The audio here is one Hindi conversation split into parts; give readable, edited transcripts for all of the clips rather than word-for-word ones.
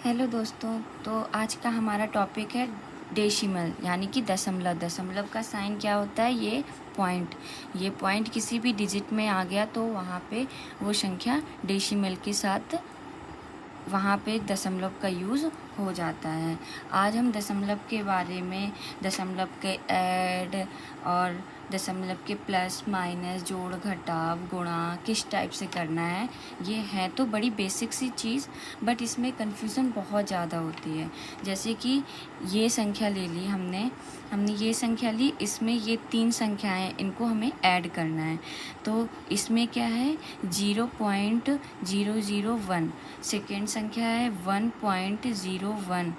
हेलो दोस्तों। तो आज का हमारा टॉपिक है डेसिमल यानी कि दशमलव। दशमलव का साइन क्या होता है? ये पॉइंट किसी भी डिजिट में आ गया तो वहाँ पे वो संख्या डेसिमल के साथ वहाँ पे दशमलव का यूज़ हो जाता है। आज हम दशमलव के बारे में, दशमलव के ऐड और दशमलव के प्लस माइनस, जोड़ घटाव, गुणा किस टाइप से करना है, ये है तो बड़ी बेसिक सी चीज़, बट इसमें कन्फ्यूज़न बहुत ज़्यादा होती है। जैसे कि ये संख्या ले ली हमने ये संख्या ली, इसमें ये 3 संख्याएं, इनको हमें ऐड करना है। तो इसमें क्या है? 0.001। सेकेंड संख्या है 1.01।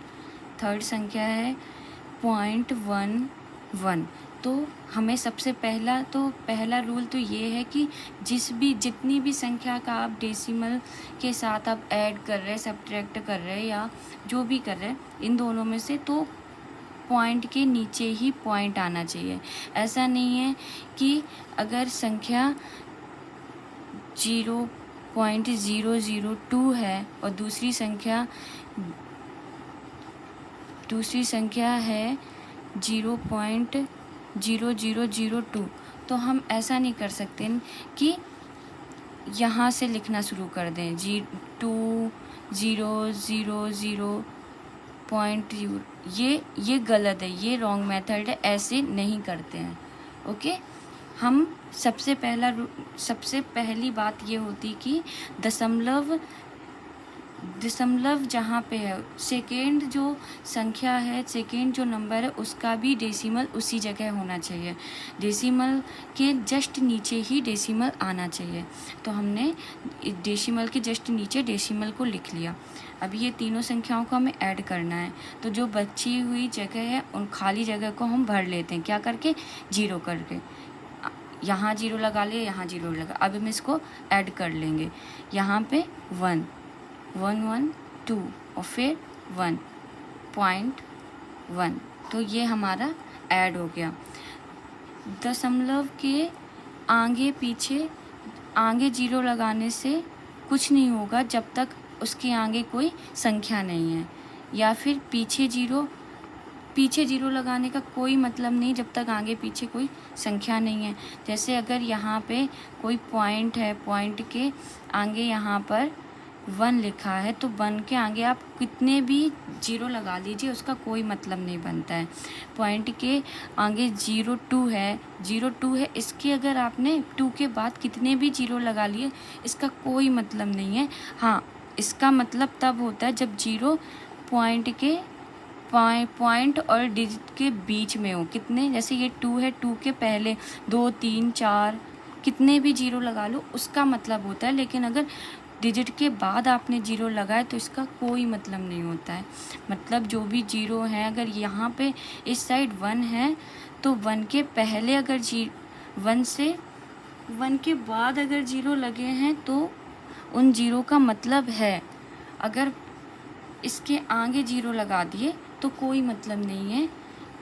थर्ड संख्या है 0.11। तो हमें सबसे पहला रूल तो ये है कि जितनी भी संख्या का आप डेसिमल के साथ आप ऐड कर रहे हैं, सब्ट्रैक्ट कर रहे हैं या जो भी कर रहे हैं, इन दोनों में से तो पॉइंट के नीचे ही पॉइंट आना चाहिए। ऐसा नहीं है कि अगर संख्या 0.002 है और दूसरी संख्या है 0.0002, तो हम ऐसा नहीं कर सकते कि यहाँ से लिखना शुरू कर दें 2.000.0। ये गलत है, ये रॉन्ग मेथड है, ऐसे नहीं करते हैं। ओके। हम सबसे पहली बात ये होती कि दशमलव जहाँ पे है, सेकेंड जो संख्या है, सेकेंड जो नंबर है, उसका भी डेसिमल उसी जगह होना चाहिए। डेसिमल के जस्ट नीचे ही डेसिमल आना चाहिए। तो हमने डेसिमल के जस्ट नीचे डेसिमल को लिख लिया। अब ये तीनों संख्याओं को हमें ऐड करना है, तो जो बची हुई जगह है उन खाली जगह को हम भर लेते हैं। क्या करके? 0 करके। यहाँ 0 लगा लिए, यहाँ 0 लगा। अब हम इसको ऐड कर लेंगे। यहाँ पे 1 1 1 2 और फिर 1.1। तो ये हमारा ऐड हो गया। दशमलव के आगे 0 लगाने से कुछ नहीं होगा जब तक उसके आगे कोई संख्या नहीं है, या फिर पीछे 0 लगाने का कोई मतलब नहीं जब तक आगे पीछे कोई संख्या नहीं है। जैसे अगर यहाँ पे कोई पॉइंट है, पॉइंट के आगे यहाँ पर 1 लिखा है, तो 1 के आगे आप कितने भी 0 लगा लीजिए, उसका कोई मतलब नहीं बनता है। पॉइंट के आगे 0.2 है, इसके अगर आपने 2 के बाद कितने भी 0 लगा लिए, इसका कोई मतलब नहीं है। हाँ, इसका मतलब तब होता है जब 0 पॉइंट और डिजिट के बीच में हो। कितने? जैसे ये 2 है, 2 के पहले 2 3 4 कितने भी 0 लगा लो, उसका मतलब होता है। लेकिन अगर डिजिट के बाद आपने 0 लगाए तो इसका कोई मतलब नहीं होता है। मतलब जो भी 0 है, अगर यहाँ पे इस साइड 1 है तो 1 के पहले अगर 1 के बाद अगर 0 लगे हैं तो उन 0 का मतलब है। अगर इसके आगे 0 लगा दिए तो कोई मतलब नहीं है,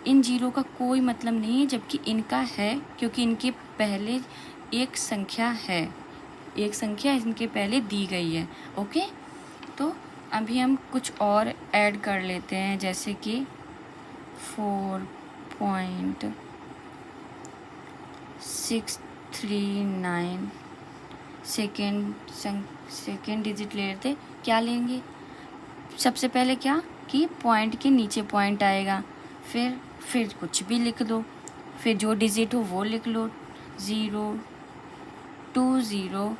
इन 0 का कोई मतलब नहीं है, जबकि इनका है, क्योंकि इनके पहले एक संख्या इनके पहले दी गई है। ओके। तो अभी हम कुछ और ऐड कर लेते हैं, जैसे कि 4.639। सेकेंड डिजिट ले लेते। क्या लेंगे? सबसे पहले क्या कि पॉइंट के नीचे पॉइंट आएगा, फिर कुछ भी लिख दो, फिर जो डिजिट हो वो लिख लो। 0 2 0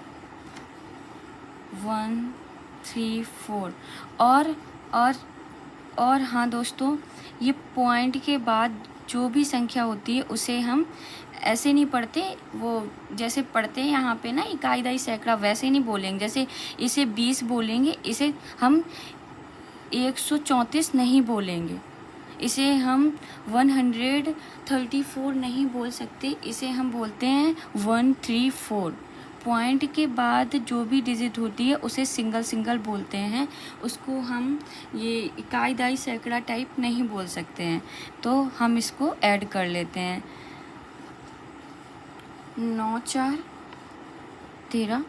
1 3 4। और हाँ दोस्तों, ये पॉइंट के बाद जो भी संख्या होती है उसे हम ऐसे नहीं पढ़ते, वो जैसे पढ़ते हैं यहाँ पे ना इकाई दहाई सैकड़ा, वैसे नहीं बोलेंगे। जैसे इसे 20 बोलेंगे, इसे हम 134 नहीं बोलेंगे, इसे हम 134 नहीं बोल सकते, इसे हम बोलते हैं 134। पॉइंट के बाद जो भी डिजिट होती है उसे सिंगल बोलते हैं, उसको हम ये इकाई दहाई सैकड़ा टाइप नहीं बोल सकते हैं। तो हम इसको ऐड कर लेते हैं। 9 4 13,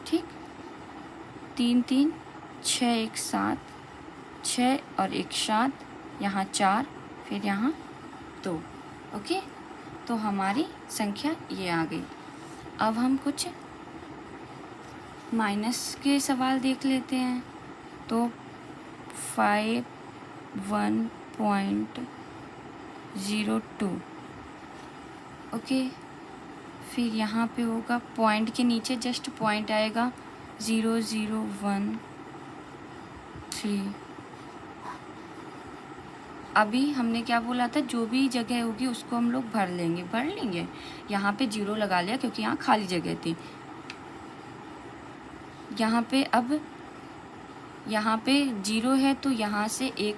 ठीक, 3 3 6 1 7 6 और 1 7, यहाँ 4, फिर यहाँ 2। ओके, तो हमारी संख्या ये आ गई। अब हम कुछ माइनस के सवाल देख लेते हैं। तो 51.02, ओके, फिर यहाँ पे होगा पॉइंट के नीचे जस्ट पॉइंट आएगा 0013। अभी हमने क्या बोला था, जो भी जगह होगी उसको हम लोग भर लेंगे। यहाँ पे 0 लगा लिया क्योंकि यहाँ खाली जगह थी। यहाँ पे अब यहाँ पे 0 है तो यहाँ से 1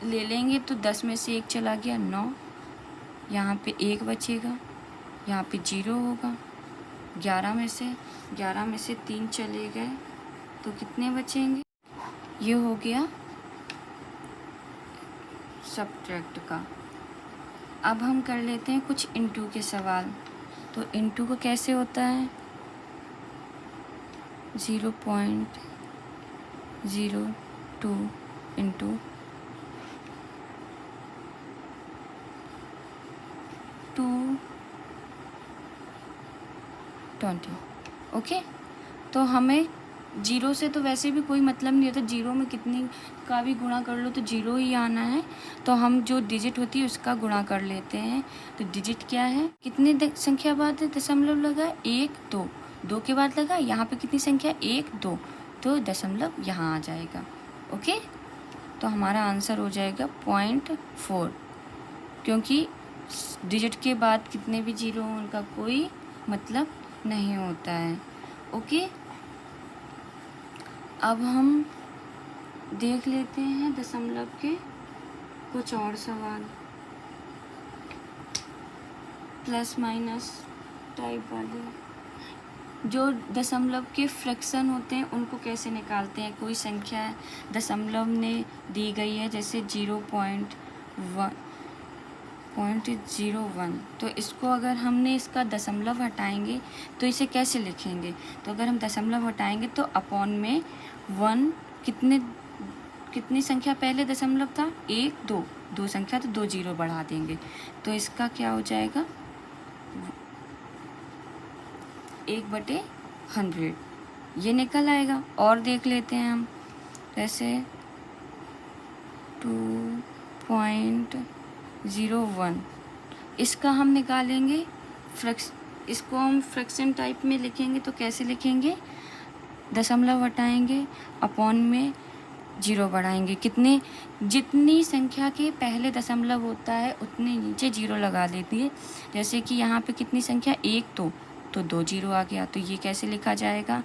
ले लेंगे, तो 10 में से 1 चला गया 9, यहाँ पे 1 बचेगा, यहाँ पे 0 होगा। 11 में से 3 चले गए तो कितने बचेंगे? ये हो गया सब्ट्रैक्ट का। अब हम कर लेते हैं कुछ इनटू के सवाल। तो इनटू को कैसे होता है? 0.02 इंटू 220। ओके, तो हमें 0 से तो वैसे भी कोई मतलब नहीं होता, 0 में कितनी का भी गुणा कर लो तो 0 ही आना है। तो हम जो डिजिट होती है उसका गुणा कर लेते हैं। तो डिजिट क्या है, कितने संख्या बाद दशमलव लगा? 1 2, 2 के बाद लगा, यहाँ पे कितनी संख्या? 1 2, तो दशमलव यहाँ आ जाएगा। ओके, तो हमारा आंसर हो जाएगा 0.4, क्योंकि डिजिट के बाद कितने भी 0 हों उनका कोई मतलब नहीं होता है। ओके, अब हम देख लेते हैं दशमलव के कुछ और सवाल, प्लस माइनस टाइप वाले। जो दशमलव के फ्रैक्शन होते हैं उनको कैसे निकालते हैं? कोई संख्या दशमलव ने दी गई है, जैसे 0.01, तो इसको अगर हमने इसका दशमलव हटाएंगे तो इसे कैसे लिखेंगे? तो अगर हम दशमलव हटाएंगे तो अपॉन में 1, कितनी संख्या पहले दशमलव था? 1 2, 2 संख्या तो 2 0 बढ़ा देंगे, तो इसका क्या हो जाएगा? 1/100 ये निकल आएगा। और देख लेते हैं हम, जैसे 2.01, इसका हम निकालेंगे इसको हम फ्रैक्शन टाइप में लिखेंगे तो कैसे लिखेंगे? दशमलव हटाएंगे, अपॉन में 0 बढ़ाएंगे। जितनी संख्या के पहले दशमलव होता है उतने नीचे 0 लगा देती है। जैसे कि यहाँ पे कितनी संख्या? 1 तो 2 0 आ गया, तो ये कैसे लिखा जाएगा?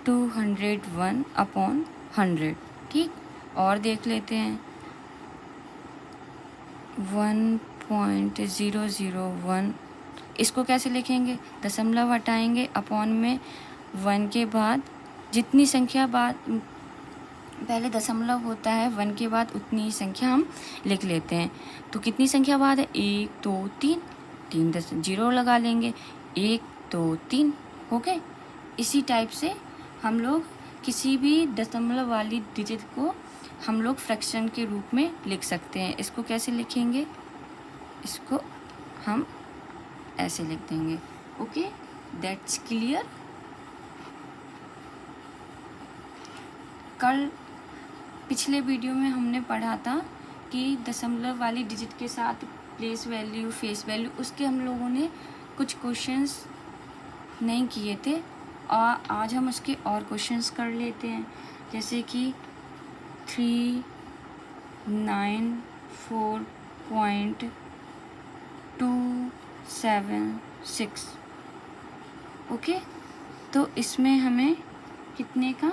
201/100। ठीक, और देख लेते हैं 1.001, इसको कैसे लिखेंगे? दशमलव हटाएंगे, अपॉन में 1 के बाद जितनी संख्या बाद पहले दशमलव होता है 1 के बाद उतनी ही संख्या हम लिख लेते हैं। तो कितनी संख्या बाद है? 1 2 3, 0 लगा लेंगे, 1 2 3। ओके, इसी टाइप से हम लोग किसी भी दशमलव वाली डिजिट को हम लोग फ्रैक्शन के रूप में लिख सकते हैं। इसको कैसे लिखेंगे? इसको हम ऐसे लिख देंगे। Okay, that's clear. कल पिछले वीडियो में हमने पढ़ा था कि दशमलव वाली डिजिट के साथ प्लेस वैल्यू, फेस वैल्यू, उसके हम लोगों ने कुछ क्वेश्चंस नहीं किए थे, और आज हम उसके और क्वेश्चंस कर लेते हैं। जैसे कि 394.276। ओके, तो इसमें हमें कितने का?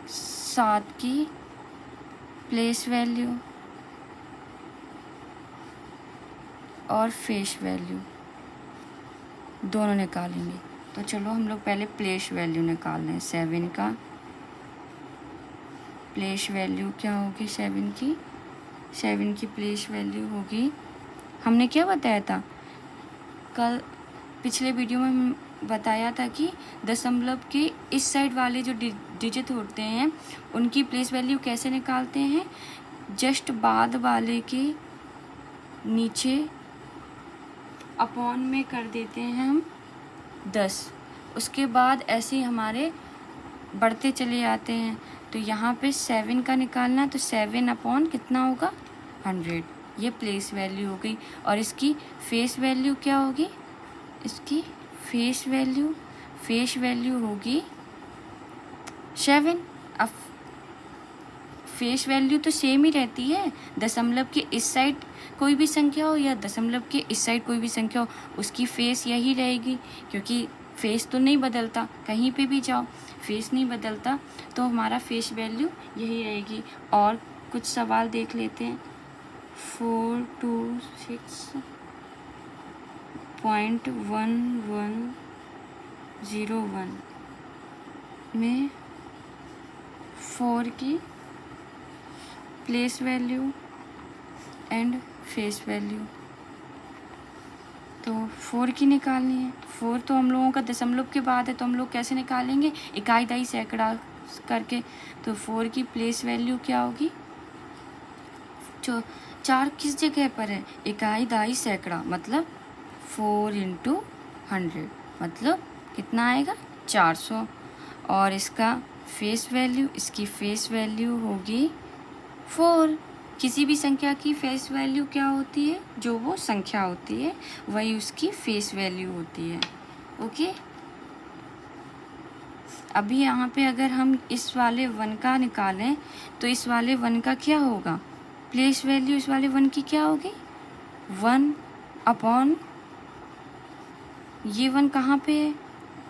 7 की प्लेस वैल्यू और फेस वैल्यू दोनों निकालेंगे। तो चलो हम लोग पहले प्लेस वैल्यू निकाल लें। 7 का प्लेस वैल्यू क्या होगी? 7 की प्लेस वैल्यू होगी, हमने क्या बताया था कल पिछले वीडियो में? बताया था कि दशमलव के इस साइड वाले जो डिजिट होते हैं उनकी प्लेस वैल्यू कैसे निकालते हैं, जस्ट बाद वाले के नीचे अपॉन में कर देते हैं हम 10। उसके बाद ऐसे ही हमारे बढ़ते चले जाते हैं। तो यहाँ पे 7 का निकालना है तो 7 अपॉन कितना होगा 100, ये प्लेस वैल्यू हो गई। और इसकी फेस वैल्यू क्या होगी, इसकी फेस वैल्यू होगी 7। अब फेस वैल्यू तो सेम ही रहती है, दशमलव के इस साइड कोई भी संख्या हो या दशमलव के इस साइड कोई भी संख्या हो उसकी फेस यही रहेगी, क्योंकि फेस तो नहीं बदलता, कहीं पे भी जाओ फेस नहीं बदलता, तो हमारा फेस वैल्यू यही रहेगी। और कुछ सवाल देख लेते हैं। 426.1101 में 4 की place value and face value, तो 4 की निकालनी है। 4 तो हम लोगों का दशमलव के बाद है, तो हम लोग कैसे निकालेंगे, इकाई दहाई सैकड़ा करके। तो 4 की प्लेस वैल्यू क्या होगी, जो 4 किस जगह पर है, इकाई दहाई सैकड़ा, मतलब 4 × 100 मतलब कितना आएगा 400। और इसका फेस वैल्यू, इसकी फेस वैल्यू होगी 4। किसी भी संख्या की फेस वैल्यू क्या होती है, जो वो संख्या होती है वही उसकी फेस वैल्यू होती है। ओके, अभी यहाँ पे अगर हम इस वाले 1 का निकालें तो इस वाले 1 का क्या होगा, प्लेस वैल्यू इस वाले 1 की क्या होगी 1 अपॉन ये 1 कहाँ पे है,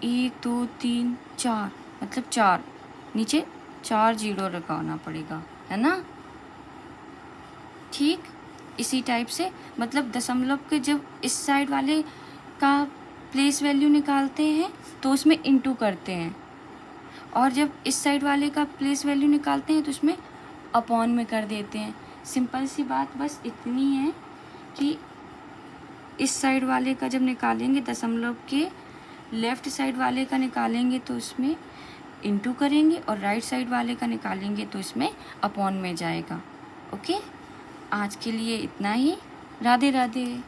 1 2 3 4 मतलब 4, नीचे 4 जीरो लगाना पड़ेगा, है ना। ठीक इसी टाइप से, मतलब दशमलव के जब इस साइड वाले का प्लेस वैल्यू निकालते हैं तो उसमें इंटू करते हैं, और जब इस साइड वाले का प्लेस वैल्यू निकालते हैं तो उसमें अपॉन में कर देते हैं। सिंपल सी बात बस इतनी है कि इस साइड वाले का जब निकालेंगे, दशमलव के लेफ़्ट साइड वाले का निकालेंगे तो उसमें इंटू करेंगे, और राइट साइड वाले का निकालेंगे तो इसमें अपॉन में जाएगा। ओके, आज के लिए इतना ही। राधे राधे।